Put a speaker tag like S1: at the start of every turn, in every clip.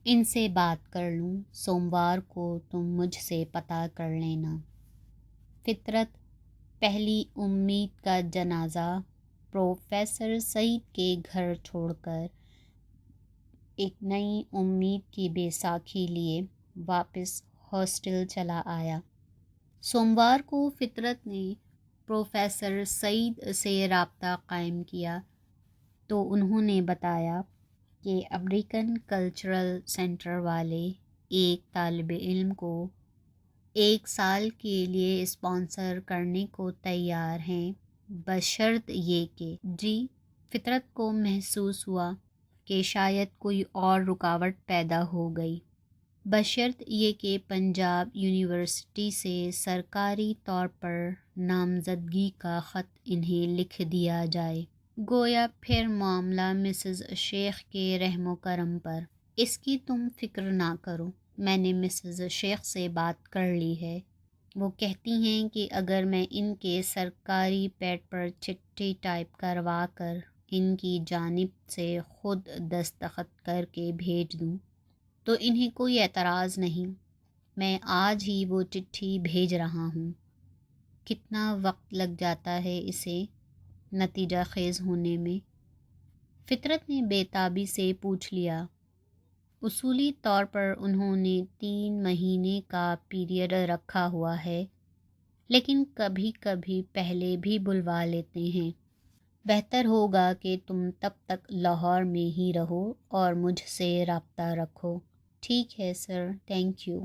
S1: ان سے بات کر لوں، سوموار کو تم مجھ سے پتہ کر لینا۔ فطرت پہلی امید کا جنازہ پروفیسر سعید کے گھر چھوڑ کر ایک نئی امید کی بیساکھی لیے واپس ہاسٹل چلا آیا۔ سوموار کو فطرت نے پروفیسر سعید سے رابطہ قائم کیا تو انہوں نے بتایا کہ امریکن کلچرل سینٹر والے ایک طالب علم کو 1 سال کے لیے اسپانسر کرنے کو تیار ہیں، بشرط یہ کہ فطرت کو محسوس ہوا کہ شاید کوئی اور رکاوٹ پیدا ہو گئی، بشرط یہ کہ پنجاب یونیورسٹی سے سرکاری طور پر نامزدگی کا خط انہیں لکھ دیا جائے۔ گویا پھر معاملہ مسز شیخ کے رحم و کرم پر۔ اس کی تم فکر نہ کرو، میں نے مسز شیخ سے بات کر لی ہے، وہ کہتی ہیں کہ اگر میں ان کے سرکاری پیڈ پر چٹھی ٹائپ کروا کر ان کی جانب سے خود دستخط کر کے بھیج دوں تو انہیں کوئی اعتراض نہیں۔ میں آج ہی وہ چٹھی بھیج رہا ہوں۔ کتنا وقت لگ جاتا ہے اسے نتیجہ خیز ہونے میں؟ فطرت نے بے تابی سے پوچھ لیا۔ اصولی طور پر انہوں نے 3 مہینے کا پیریڈ رکھا ہوا ہے، لیکن کبھی کبھی پہلے بھی بلوا لیتے ہیں۔ بہتر ہوگا کہ تم تب تک لاہور میں ہی رہو اور مجھ سے رابطہ رکھو۔ ٹھیک ہے سر، تھینک یو۔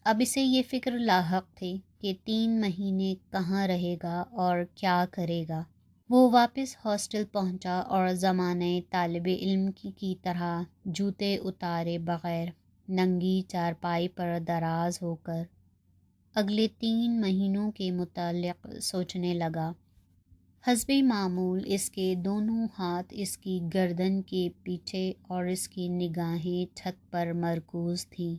S1: اب اسے یہ فکر لاحق تھی کہ 3 مہینے کہاں رہے گا اور کیا کرے گا۔ وہ واپس ہاسٹل پہنچا اور زمانۂ طالب علم کی طرح جوتے اتارے بغیر ننگی چارپائی پر دراز ہو کر اگلے 3 مہینوں کے متعلق سوچنے لگا۔ حسب معمول اس کے دونوں ہاتھ اس کی گردن کے پیچھے اور اس کی نگاہیں چھت پر مرکوز تھیں۔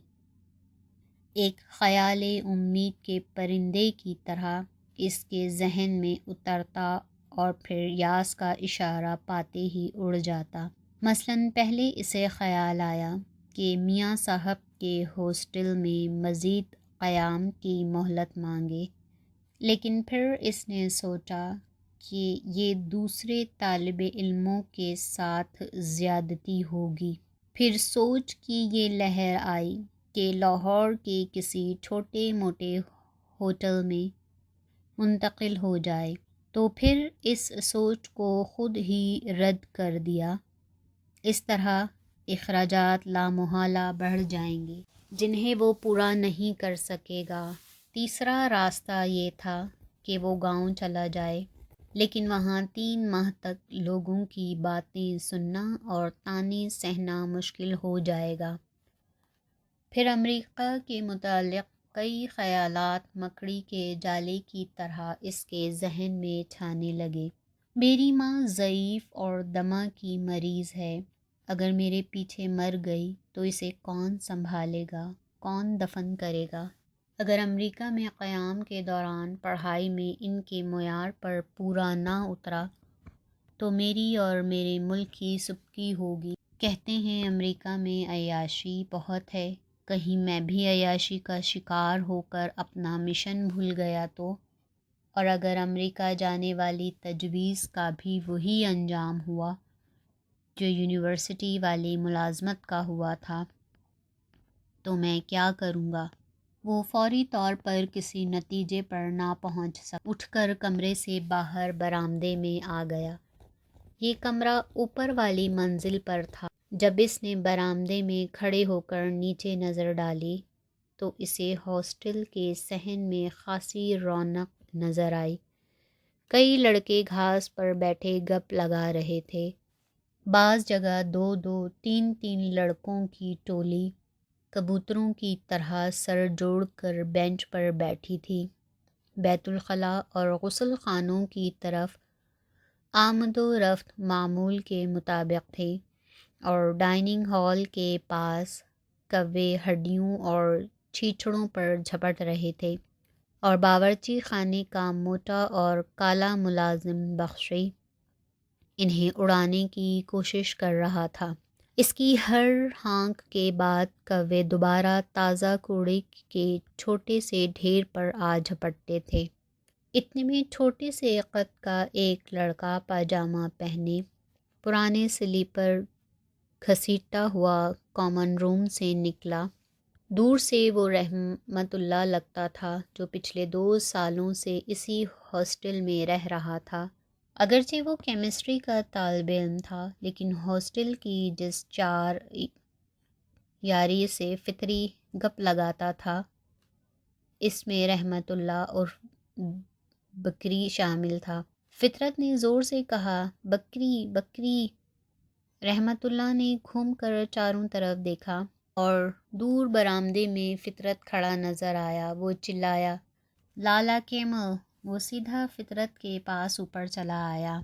S1: ایک خیال امید کے پرندے کی طرح اس کے ذہن میں اترتا اور پھر یاس کا اشارہ پاتے ہی اڑ جاتا۔ مثلاً پہلے اسے خیال آیا کہ میاں صاحب کے ہاسٹل میں مزید قیام کی مہلت مانگے، لیکن پھر اس نے سوچا کہ یہ دوسرے طالب علموں کے ساتھ زیادتی ہوگی۔ پھر سوچ کی یہ لہر آئی کہ لاہور کے کسی چھوٹے موٹے ہوٹل میں منتقل ہو جائے، تو پھر اس سوچ کو خود ہی رد کر دیا۔ اس طرح اخراجات لامحالہ بڑھ جائیں گے جنہیں وہ پورا نہیں کر سکے گا۔ تیسرا راستہ یہ تھا کہ وہ گاؤں چلا جائے، لیکن وہاں 3 ماہ تک لوگوں کی باتیں سننا اور طعنے سہنا مشکل ہو جائے گا۔ پھر امریکہ کے متعلق کئی خیالات مکڑی کے جالے کی طرح اس کے ذہن میں چھانے لگے۔ میری ماں ضعیف اور دمہ کی مریض ہے، اگر میرے پیچھے مر گئی تو اسے کون سنبھالے گا، کون دفن کرے گا؟ اگر امریکہ میں قیام کے دوران پڑھائی میں ان کے معیار پر پورا نہ اترا تو میری اور میرے ملک کی سبکی ہوگی۔ کہتے ہیں امریکہ میں عیاشی بہت ہے، کہیں میں بھی عیاشی کا شکار ہو کر اپنا مشن بھول گیا تو؟ اور اگر امریکہ جانے والی تجویز کا بھی وہی انجام ہوا جو یونیورسٹی والی ملازمت کا ہوا تھا، تو میں کیا کروں گا؟ وہ فوری طور پر کسی نتیجے پر نہ پہنچ سکا۔ اٹھ کر کمرے سے باہر برآمدے میں آ گیا۔ یہ کمرہ اوپر والی منزل پر تھا۔ جب اس نے برآمدے میں کھڑے ہو کر نیچے نظر ڈالی تو اسے ہاسٹل کے صحن میں خاصی رونق نظر آئی۔ کئی لڑکے گھاس پر بیٹھے گپ لگا رہے تھے۔ بعض جگہ 2-2 3-3 لڑکوں کی ٹولی کبوتروں کی طرح سر جوڑ کر بینچ پر بیٹھی تھی۔ بیت الخلاء اور غسل خانوں کی طرف آمد و رفت معمول کے مطابق تھی، اور ڈائننگ ہال کے پاس کوے ہڈیوں اور چھیچڑوں پر جھپٹ رہے تھے، اور باورچی خانے کا موٹا اور کالا ملازم بخشی انہیں اڑانے کی کوشش کر رہا تھا۔ اس کی ہر ہانک کے بعد کوے دوبارہ تازہ کوڑے کے چھوٹے سے ڈھیر پر آ جھپٹتے تھے۔ اتنے میں چھوٹے سے قد کا ایک لڑکا پاجامہ پہنے پرانے سلیپر گھسیٹتا ہوا کامن روم سے نکلا۔ دور سے وہ رحمت اللہ لگتا تھا جو پچھلے 2 سالوں سے اسی ہاسٹل میں رہ رہا تھا۔ اگرچہ وہ کیمسٹری کا طالب علم تھا، لیکن ہاسٹل کی جس 4 یاری سے فطری گپ لگاتا تھا، اس میں رحمت اللہ اور بکری شامل تھا۔ فطرت نے زور سے کہا، بکری بکری۔ رحمت اللہ نے گھوم کر چاروں طرف دیکھا اور دور برآمدے میں فطرت کھڑا نظر آیا۔ وہ چلایا، لالا کیمل۔ وہ سیدھا فطرت کے پاس اوپر چلا آیا۔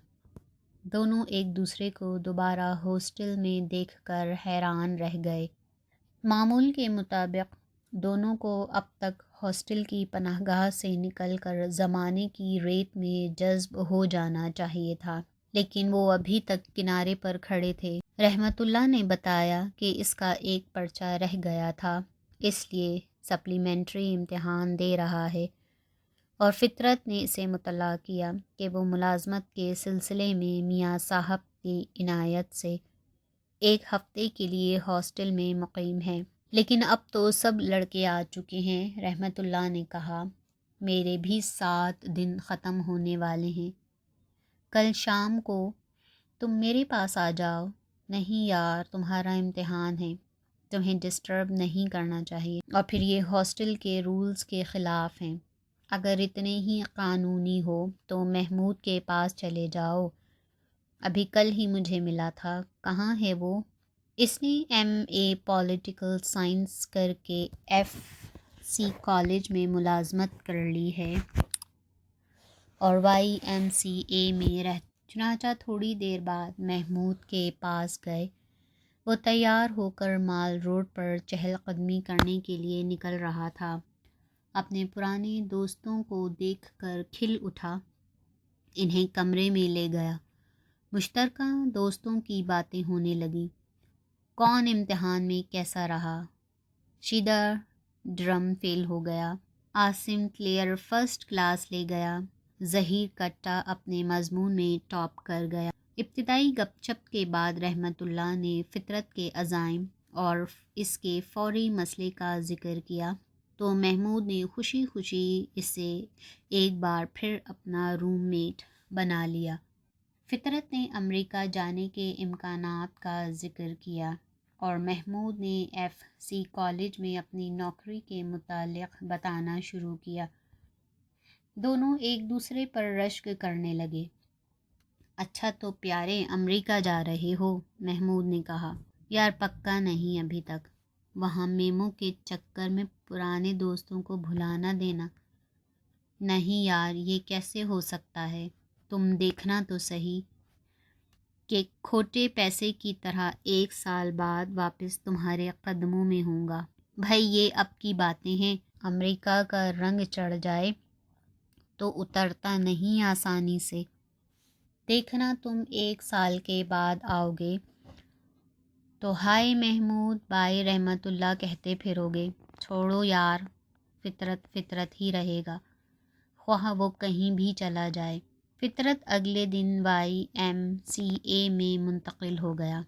S1: دونوں ایک دوسرے کو دوبارہ ہاسٹل میں دیکھ کر حیران رہ گئے۔ معمول کے مطابق دونوں کو اب تک ہاسٹل کی پناہ گاہ سے نکل کر زمانے کی ریت میں جذب ہو جانا چاہیے تھا، لیکن وہ ابھی تک کنارے پر کھڑے تھے۔ رحمت اللہ نے بتایا کہ اس کا ایک پرچہ رہ گیا تھا، اس لیے سپلیمنٹری امتحان دے رہا ہے، اور فطرت نے اسے مطلع کیا کہ وہ ملازمت کے سلسلے میں میاں صاحب کی عنایت سے 1 ہفتے کے لیے ہاسٹل میں مقیم ہے۔ لیکن اب تو سب لڑکے آ چکے ہیں، رحمت اللہ نے کہا۔ میرے بھی 7 دن ختم ہونے والے ہیں۔ کل شام کو تم میرے پاس آ جاؤ۔ نہیں یار، تمہارا امتحان ہے، تمہیں ڈسٹرب نہیں کرنا چاہیے، اور پھر یہ ہاسٹل کے رولز کے خلاف ہیں۔ اگر اتنے ہی قانونی ہو تو محمود کے پاس چلے جاؤ، ابھی کل ہی مجھے ملا تھا۔ کہاں ہے وہ؟ اس نے MA پولیٹیکل سائنس کر کے FC کالج میں ملازمت کر لی ہے اور YMCA میں چنانچہ تھوڑی دیر بعد محمود کے پاس گئے۔ وہ تیار ہو کر مال روڈ پر چہل قدمی کرنے کے لیے نکل رہا تھا۔ اپنے پرانے دوستوں کو دیکھ کر کھل اٹھا، انہیں کمرے میں لے گیا۔ مشترکہ دوستوں کی باتیں ہونے لگیں۔ کون امتحان میں کیسا رہا؟ شیدہ ڈرم فیل ہو گیا، عاصم کلیئر فرسٹ کلاس لے گیا، ظہیر کٹا اپنے مضمون میں ٹاپ کر گیا۔ ابتدائی گپ شپ کے بعد رحمت اللہ نے فطرت کے عزائم اور اس کے فوری مسئلے کا ذکر کیا تو محمود نے خوشی خوشی اسے ایک بار پھر اپنا روم میٹ بنا لیا۔ فطرت نے امریکہ جانے کے امکانات کا ذکر کیا اور محمود نے FC کالج میں اپنی نوکری کے متعلق بتانا شروع کیا۔ دونوں ایک دوسرے پر رشک کرنے لگے۔ اچھا تو پیارے، امریکہ جا رہے ہو؟ محمود نے کہا۔ یار پکا نہیں ابھی تک، وہاں میمو کے چکر میں پرانے دوستوں کو بھلا نہ دینا۔ نہیں یار، یہ کیسے ہو سکتا ہے؟ تم دیکھنا تو صحیح کہ کھوٹے پیسے کی طرح 1 سال بعد واپس تمہارے قدموں میں ہوں گا۔ بھائی یہ اب کی باتیں ہیں، امریکہ کا رنگ چڑھ جائے تو اترتا نہیں آسانی سے۔ دیکھنا تم 1 سال کے بعد آؤ گے تو ہائے محمود بھائی رحمت اللہ کہتے پھرو گے۔ چھوڑو یار، فطرت فطرت ہی رہے گا، خواہ وہ کہیں بھی چلا جائے۔ فطرت اگلے دن YMCA میں منتقل ہو گیا۔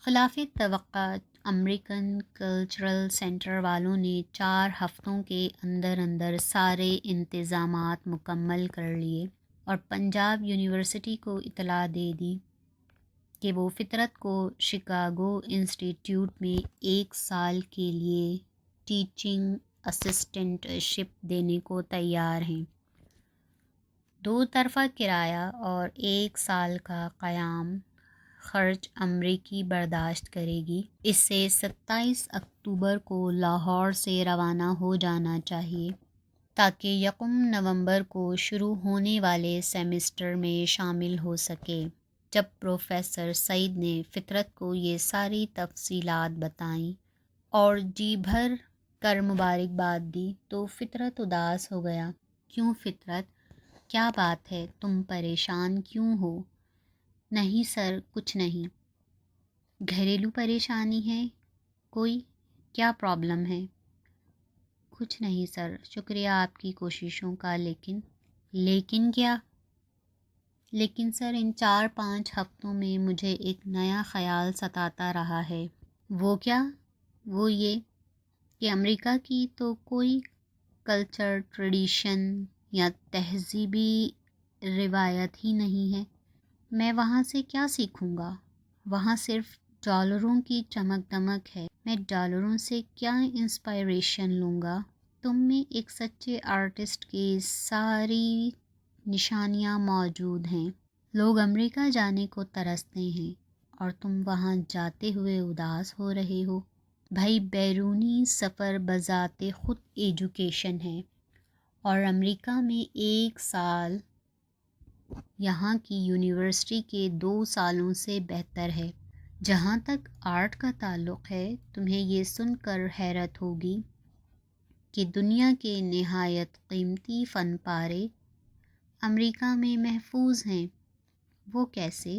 S1: خلاف توقع امریکن کلچرل سینٹر والوں نے 4 ہفتوں کے اندر اندر سارے انتظامات مکمل کر لیے اور پنجاب یونیورسٹی کو اطلاع دے دی کہ وہ فطرت کو شکاگو انسٹی ٹیوٹ میں 1 سال کے لیے ٹیچنگ اسسٹنٹ شپ دینے کو تیار ہیں۔ 2 طرفہ کرایہ اور 1 سال کا قیام خرچ امریکی برداشت کرے گی۔ اس سے 27 اکتوبر کو لاہور سے روانہ ہو جانا چاہیے تاکہ 1 نومبر کو شروع ہونے والے سیمسٹر میں شامل ہو سکے۔ جب پروفیسر سعید نے فطرت کو یہ ساری تفصیلات بتائیں اور جی بھر کر مبارکباد دی تو فطرت اداس ہو گیا۔ کیوں فطرت، کیا بات ہے؟ تم پریشان کیوں ہو؟ نہیں سر، کچھ نہیں۔ گھریلو پریشانی ہے کوئی؟ کیا پرابلم ہے؟ کچھ نہیں سر، شکریہ آپ کی کوششوں کا، لیکن کیا؟ لیکن سر ان 4-5 ہفتوں میں مجھے ایک نیا خیال ستاتا رہا ہے۔ وہ کیا؟ وہ یہ کہ امریکہ کی تو کوئی کلچر، ٹریڈیشن یا تہذیبی روایت ہی نہیں ہے۔ میں وہاں سے کیا سیکھوں گا؟ وہاں صرف ڈالروں کی چمک دمک ہے۔ میں ڈالروں سے کیا انسپائریشن لوں گا؟ تم میں ایک سچے آرٹسٹ کی ساری نشانیاں موجود ہیں۔ لوگ امریکہ جانے کو ترستے ہیں اور تم وہاں جاتے ہوئے اداس ہو رہے ہو۔ بھائی، بیرونی سفر بذات خود ایجوکیشن ہے، اور امریکہ میں 1 سال یہاں کی یونیورسٹی کے 2 سالوں سے بہتر ہے۔ جہاں تک آرٹ کا تعلق ہے، تمہیں یہ سن کر حیرت ہوگی کہ دنیا کے نہایت قیمتی فن پارے امریکہ میں محفوظ ہیں۔ وہ کیسے؟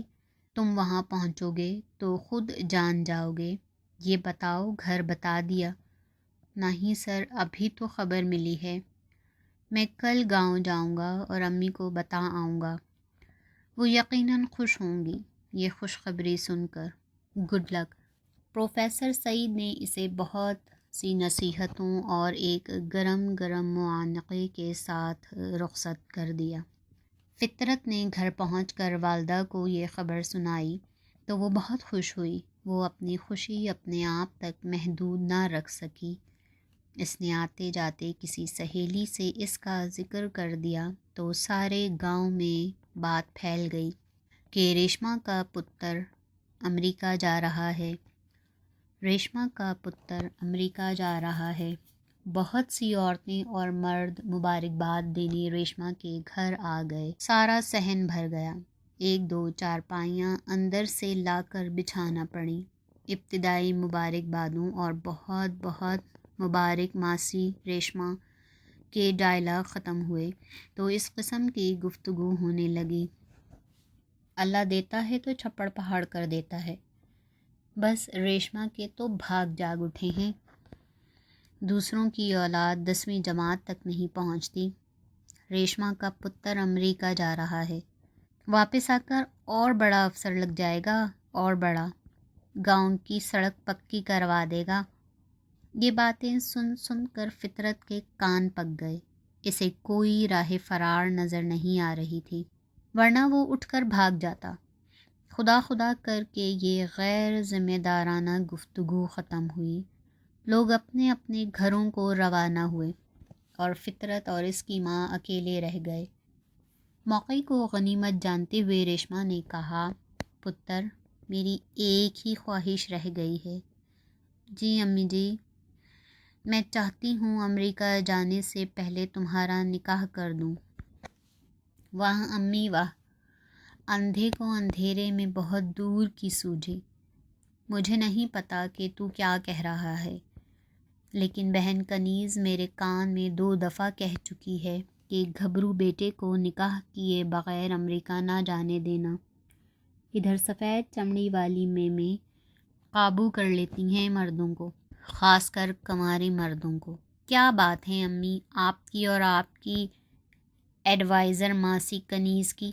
S1: تم وہاں پہنچو گے تو خود جان جاؤ گے۔ یہ بتاؤ، گھر بتا دیا؟ نہیں سر، ابھی تو خبر ملی ہے۔ میں کل گاؤں جاؤں گا اور امی کو بتا آؤں گا۔ وہ یقیناً خوش ہوں گی یہ خوشخبری سن کر۔ Good luck. پروفیسر سعید نے اسے بہت سی نصیحتوں اور ایک گرم گرم معانقے کے ساتھ رخصت کر دیا۔ فطرت نے گھر پہنچ کر والدہ کو یہ خبر سنائی تو وہ بہت خوش ہوئی۔ وہ اپنی خوشی اپنے آپ تک محدود نہ رکھ سکی۔ اس نے آتے جاتے کسی سہیلی سے اس کا ذکر کر دیا تو سارے گاؤں میں بات پھیل گئی کہ ریشما کا پتر امریکہ جا رہا ہے۔ ریشما کا پتر امریکہ جا رہا ہے۔ بہت سی عورتیں اور مرد مبارکباد دینے ریشما کے گھر آ گئے۔ سارا صحن بھر گیا۔ 1-2 چارپائیاں اندر سے لا کر بچھانا پڑیں۔ ابتدائی مبارکبادوں اور بہت بہت مبارک ماسی ریشما کے ڈائلاگ ختم ہوئے تو اس قسم کی گفتگو ہونے لگی۔ اللہ دیتا ہے تو چھپڑ پہاڑ کر دیتا ہے۔ بس ریشما کے تو بھاگ جاگ اٹھے ہیں۔ دوسروں کی اولاد 10ویں جماعت تک نہیں پہنچتی۔ ریشما کا پتر امریکہ جا رہا ہے۔ واپس آ کر اور بڑا افسر لگ جائے گا، اور بڑا۔ گاؤں کی سڑک پکی کروا دے گا۔ یہ باتیں سن سن کر فطرت کے کان پک گئے۔ اسے کوئی راہ فرار نظر نہیں آ رہی تھی، ورنہ وہ اٹھ کر بھاگ جاتا۔ خدا خدا کر کے یہ غیر ذمہ دارانہ گفتگو ختم ہوئی۔ لوگ اپنے اپنے گھروں کو روانہ ہوئے اور فطرت اور اس کی ماں اکیلے رہ گئے۔ موقع کو غنیمت جانتے ہوئے ریشما نے کہا، پتر، میری ایک ہی خواہش رہ گئی ہے۔ جی امی جی، میں چاہتی ہوں امریکہ جانے سے پہلے تمہارا نکاح کر دوں۔ واہ امی واہ، اندھے کو اندھیرے میں بہت دور کی سوجھی۔ مجھے نہیں پتا کہ تو کیا کہہ رہا ہے، لیکن بہن کنیز میرے کان میں 2 دفعہ کہہ چکی ہے کہ گھبرو بیٹے کو نکاح کیے بغیر امریکہ نہ جانے دینا۔ ادھر سفید چمڑی والی میمیں قابو کر لیتی ہیں مردوں کو، خاص کر کنوارے مردوں کو۔ کیا بات ہے امی آپ کی اور آپ کی ایڈوائزر ماسی کنیز کی؟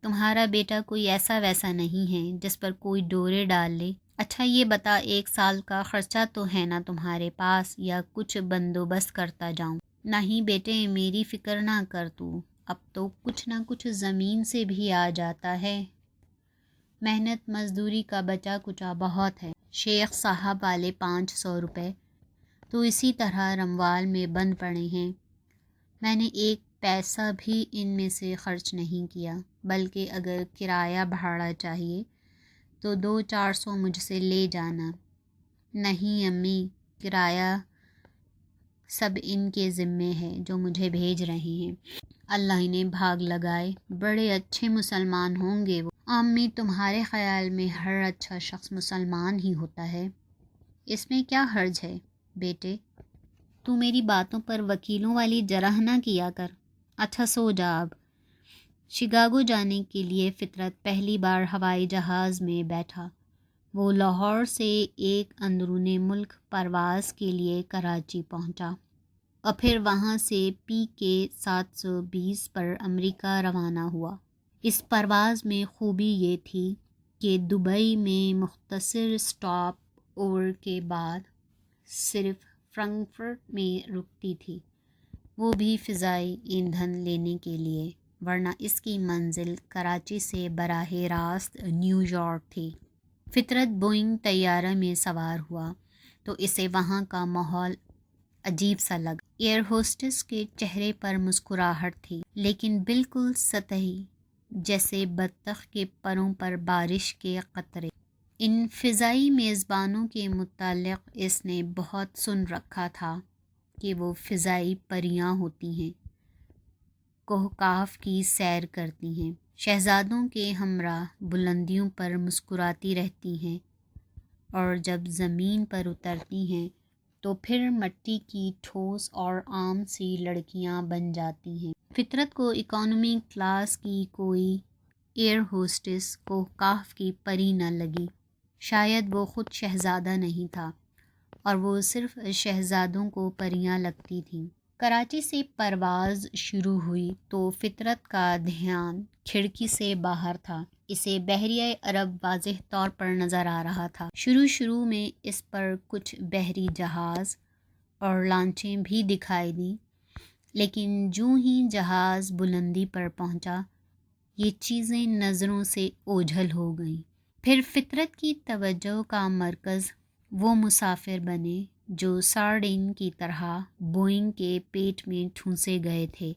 S1: تمہارا بیٹا کوئی ایسا ویسا نہیں ہے جس پر کوئی ڈورے ڈال لے۔ اچھا یہ بتا، 1 سال کا خرچہ تو ہے نا تمہارے پاس، یا کچھ بندوبست کرتا جاؤں؟ نہیں بیٹے، میری فکر نہ کر تو، اب تو کچھ نہ کچھ زمین سے بھی آ جاتا ہے۔ محنت مزدوری کا بچا کچا بہت ہے۔ شیخ صاحب والے 500 روپے تو اسی طرح رموال میں بند پڑے ہیں۔ میں نے 1 پیسہ بھی ان میں سے خرچ نہیں کیا، بلکہ اگر کرایہ بھاڑا چاہیے تو 200-400 مجھ سے لے جانا۔ نہیں امی، کرایہ سب ان کے ذمے ہے جو مجھے بھیج رہے ہیں۔ اللہ انہیں بھاگ لگائے، بڑے اچھے مسلمان ہوں گے وہ۔ امی، تمہارے خیال میں ہر اچھا شخص مسلمان ہی ہوتا ہے؟ اس میں کیا حرج ہے بیٹے؟ تو میری باتوں پر وکیلوں والی جرح نہ کیا کر۔ اچھا سو جا اب۔ شکاگو جانے کے لیے فطرت پہلی بار ہوائی جہاز میں بیٹھا وہ لاہور سے ایک اندرون ملک پرواز کے لیے کراچی پہنچا اور پھر وہاں سے PK-720 پر امریکہ روانہ ہوا۔ اس پرواز میں خوبی یہ تھی کہ دبئی میں مختصر سٹاپ اوور کے بعد صرف فرینکفرٹ میں رکتی تھی، وہ بھی فضائی ایندھن لینے کے لیے، ورنہ اس کی منزل کراچی سے براہ راست نیو یارک تھی۔ فطرت بوئنگ طیارہ میں سوار ہوا تو اسے وہاں کا ماحول عجیب سا لگا۔ ایئر ہوسٹس کے چہرے پر مسکراہٹ تھی، لیکن بالکل سطحی، جیسے بطخ کے پروں پر بارش کے قطرے۔ ان فضائی میزبانوں کے متعلق اس نے بہت سن رکھا تھا کہ وہ فضائی پریاں ہوتی ہیں، کوہکاف کی سیر کرتی ہیں، شہزادوں کے ہمراہ بلندیوں پر مسکراتی رہتی ہیں، اور جب زمین پر اترتی ہیں تو پھر مٹی کی ٹھوس اور عام سی لڑکیاں بن جاتی ہیں۔ فطرت کو اکانومی کلاس کی کوئی ایئر ہوسٹس کوہکاف کی پری نہ لگی، شاید وہ خود شہزادہ نہیں تھا اور وہ صرف شہزادوں کو پریاں لگتی تھیں۔ کراچی سے پرواز شروع ہوئی تو فطرت کا دھیان کھڑکی سے باہر تھا۔ اسے بحیرہ عرب واضح طور پر نظر آ رہا تھا۔ شروع میں اس پر کچھ بحری جہاز اور لانچیں بھی دکھائی دیں، لیکن جوں ہی جہاز بلندی پر پہنچا، یہ چیزیں نظروں سے اوجھل ہو گئیں۔ پھر فطرت کی توجہ کا مرکز وہ مسافر بنے جو سارڈین کی طرح بوئنگ کے پیٹ میں ٹھونسے گئے تھے۔